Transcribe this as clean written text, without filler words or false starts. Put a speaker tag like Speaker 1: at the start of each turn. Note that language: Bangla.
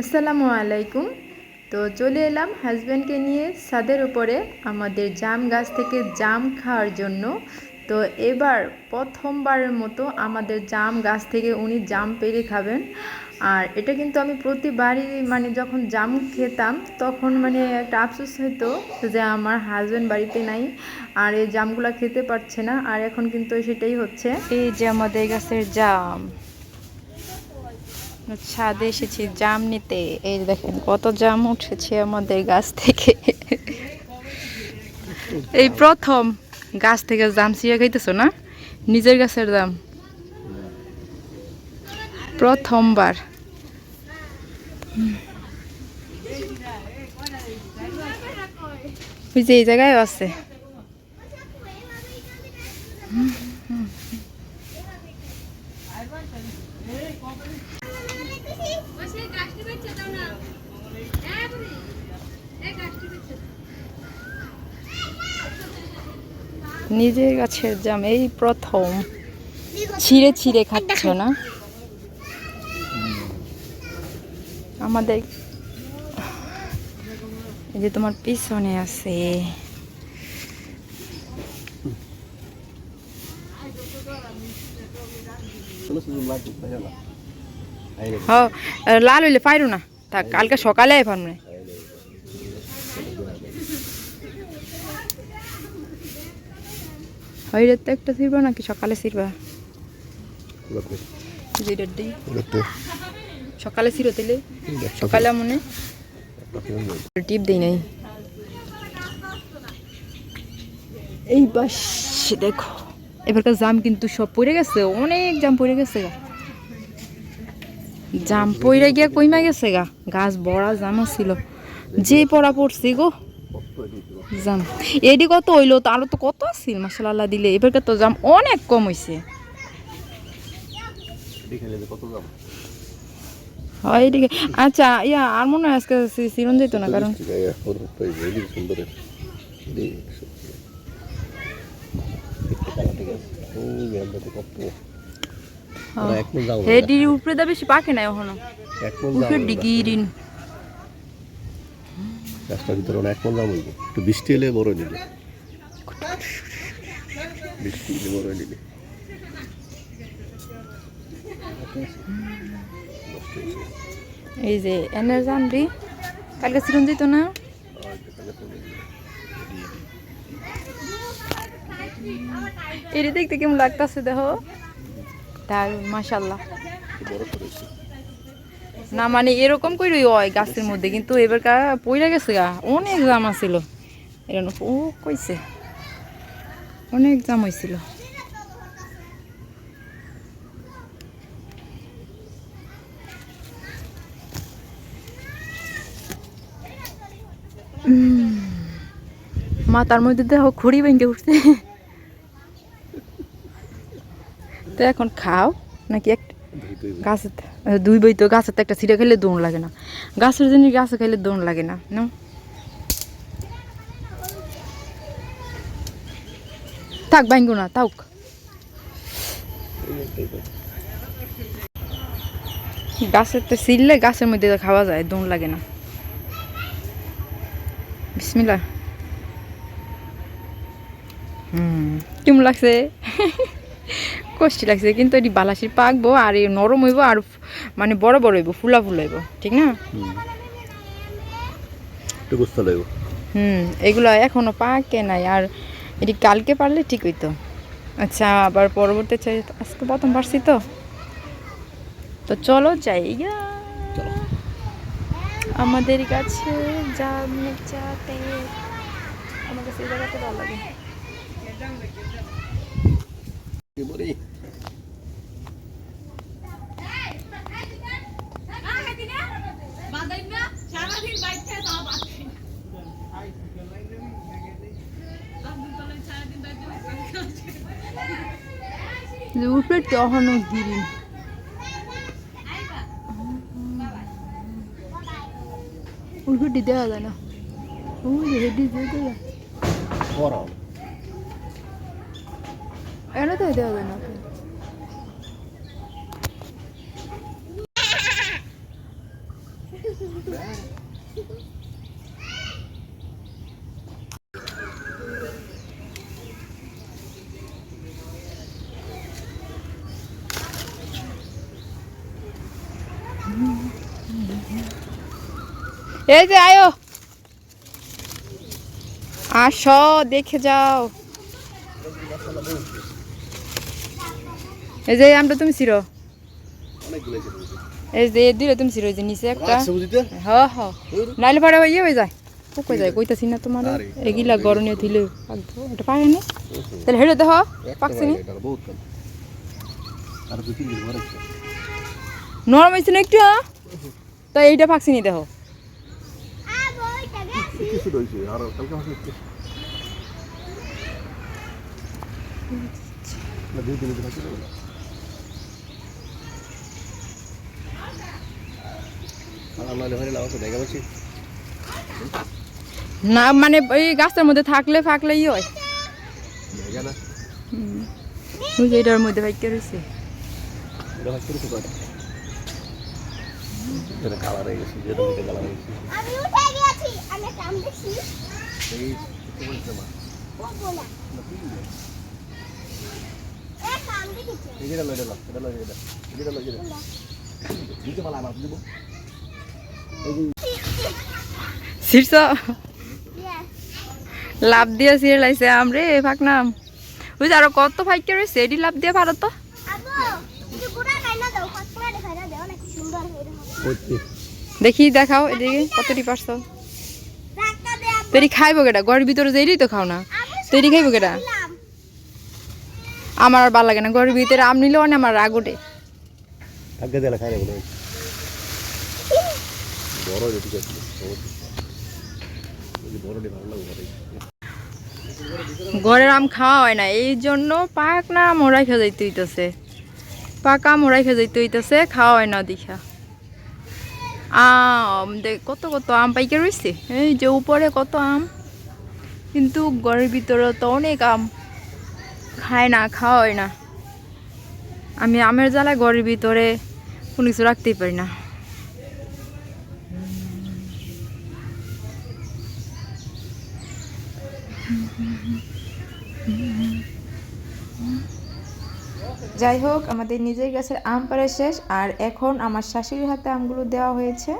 Speaker 1: আসসালামু আলাইকুম। তো চলে এলাম হাজব্যান্ডকে নিয়ে ছাদের উপরে আমাদের জাম গাছ থেকে জাম খাওয়ার জন্য। তো এবার প্রথমবারের মতো আমাদের জাম গাছ থেকে উনি জাম পেড়ে খাবেন। আর এটা কিন্তু আমি প্রতিবারই যখন জাম খেতাম তখন একটা আফসোস হতো যে আমার হাজব্যান্ড বাড়িতে নাই আর এই জামগুলো খেতে পারছে না। আর এখন কিন্তু সেটাই হচ্ছে। এই যে আমাদের গাছের জাম, ছাদে এসেছি জাম নিতে। এই দেখেন কত জাম উঠেছে আমাদের গাছ থেকে। এই প্রথম গাছ থেকে জাম ছিঁড়ে খাইতেছো না? নিজের গাছের জাম প্রথমবার। ওই যে এই জায়গায় আছে। নিজের গাছের জাম এই প্রথম ছিঁড়ে ছিঁড়ে খাচ্ছ না? আমাদের এই যে তোমার পিছনে আছে। লাল হইলে পাইরো না, থাক কালকে সকালে আই পারমু। হইরে তো একটা ছিড়বা নাকি সকালে ছিড়বা? সকালে ছিড়ো দিলে সকালে মনে টিপ দেই নাই। এই বাস দেখো এবারকার জাম কিন্তু সব পড়ে গেছে, অনেক জাম পড়ে গেছে গা। জাম পড়ে গিয়া কইমা গেছে গা, গাছ বড়া জাম ছিল যে পড়া পড়ছে গো জাম। এডি কত হইলো তো, আরো তো কত আছিল মাশাআল্লাহ দিলে। এবারকার তো জাম অনেক কম হইছে। হয় এদিকে। আচ্ছা ইয়া আর মনে হয় আজকে সিরন যেত না, কারণ হেডির উপরে দা বেশি পাকে নাই এখনো, উপরে ডিগিরিন
Speaker 2: গাছটার ভিতরে অনেক মন জাম হইব। একটু বৃষ্টি এলে বড় নিবে, বৃষ্টি এলে বড় নিবে।
Speaker 1: এই যে এনের জাম দি কালকে সিরন যেত না। এটি দেখতে কেমন লাগতেছে দেখো, দারুন মাশাআল্লাহ। না এরকম করে হয় গাছের মধ্যে, কিন্তু এবার পইরা গেছে গা, অনেক জাম আছিল। এর ও কইছে অনেক জাম হয়েছিল। মাথার মধ্যে দেখো খড়ি ভেঙে উঠছে। তো এখন খাও নাকি একটা গাছে দুই বই? তো গাছের তো একটা ছিঁড়ে খেলে দৌড় লাগে না, গাছের জিনিস গাছে খেলে দৌড় লাগে না। থাক ভাঙ্গো না, থাক। গাছের তো ছিঁড়লে গাছের মধ্যে খাওয়া যায়, দৌড় লাগে না। বিসমিল্লাহ। কেমন লাগছে? কষ্টি লাগছে, কিন্তু এটি বালাসির পাকবো আর এই নরম হইব আর বড় বড় হইব, ফুলা ফুলা হইব, ঠিক না? এগুলো এখনো পাকে নাই, আর এটি কালকে পারলে ঠিক হইতো। আচ্ছা আবার পরবর্তী চাই, আজকে প্রথম পারছি তো। তো চলো যাই আমাদের কাছে যাতে। আমার কাছে এই জায়গাতে ভালো লাগে। উপরে তখনও গিরি উঠে দেওয়া যায় না, হেডি দিয়ে এনে তো দেওয়া যায় না। এই যে আয়ো, আসো দেখে যাও। এই যে আমটা তুমি ছিড়ো,
Speaker 2: অনেকগুলো এসে পড়েছে।
Speaker 1: এই যে দিলে তুমি ছিড়ো, এই যে নিচে একটা।
Speaker 2: আচ্ছা বুঝিতে?
Speaker 1: নাইলে পরে ইয়ে হয়ে যায়, পোক হয়ে যায়, কইতাছি না তোমার।
Speaker 2: আরে,
Speaker 1: এগুলা গরমে দিলে পাকবো, এটা পারে না। তাহলে হেঁটে দেখো পাকছে নি,
Speaker 2: এটা বহুত কম। আর দুই তিন দিন ঘরে ছিল।
Speaker 1: নরম হয়েছে না একটু, তাই এইটা পাকছে নি দেখো।
Speaker 2: কিছু রয়েছে আর কালকে মাসে একটু না দুই দিন ধরে ছিল না। আর আমরা হলে লাগাতে দেখা পাচ্ছি
Speaker 1: না মানে ওই গাছের মধ্যে থাকলে ফাকলে ই হয়।
Speaker 2: দেখা না
Speaker 1: ওই যে এটার মধ্যে ফাইকে রয়েছে।
Speaker 2: এটা হচ্ছে কিছু করে এটা কালার হয়ে গেছে, যেটা দিতে কালার হয়ে গেছে।
Speaker 3: আমি উঠে গেছি, আমি কাম দেখছি।
Speaker 2: এই কিছু বলতে মা
Speaker 3: ও বলা এ কাম দেখছি।
Speaker 2: এই যেটা লয়ে দিলাম, এটা লয়ে দিলাম, এটা লয়ে দিলাম। দিতে পারলাম না দিব। এই যে
Speaker 1: শীর্ষ
Speaker 3: ইয়েস
Speaker 1: লাভ দিয়ে ছিঁড়ে লাইছে আমরে ফাঁকনাম। ওই যে আরো কত ফাইকে রয়েছে, এটি লাভ দিয়ে পারো তো।
Speaker 3: আবু একটু গুড়া খাইনা দাও, ফাটফুড়া দেখাইনা দাও, অনেক সুন্দর হয়ে রয়েছে।
Speaker 2: ওই
Speaker 1: দেখি দেখাও এদিকে কতটি পারছো।
Speaker 3: টাকা দে আবু।
Speaker 1: তৈরি খাইবো কেটা, ঘরের ভিতরে যেই তো খাও না, তৈরি খাইবো কেটা।
Speaker 3: দিলাম।
Speaker 1: আমার আর ভালো লাগে না, ঘরের ভিতরে আম নিলেও না আমার রাগ ওঠে।
Speaker 2: আগে দিলা খাই না বলে বড় হয়ে ঠিক আছে। ওই বড় দিয়ে ভালো লাগে।
Speaker 1: ঘরের আম খাওয়া হয় না, এই জন্য পাক না মোরাই খেয়ে যাইতে হইতেছে, পাকা মোরাই খেয়ে যাইতে হইতেছে, খাওয়া হয় না দেখা। আম দেখ কত কত আম পাইকে রয়েছে, এই যে উপরে কত আম, কিন্তু ঘরের ভিতরে তো অনেক আম, খায় না, খাওয়া হয় না। আমি আমের জ্বালায় ঘরের ভিতরে কোনো কিছু রাখতেই পারি না। যাই হোক, আমাদের নিজের গাছের আম পাড়া শেষ, আর এখন আমার শাশুড়ির হাতে আমগুলো দেওয়া হয়েছে।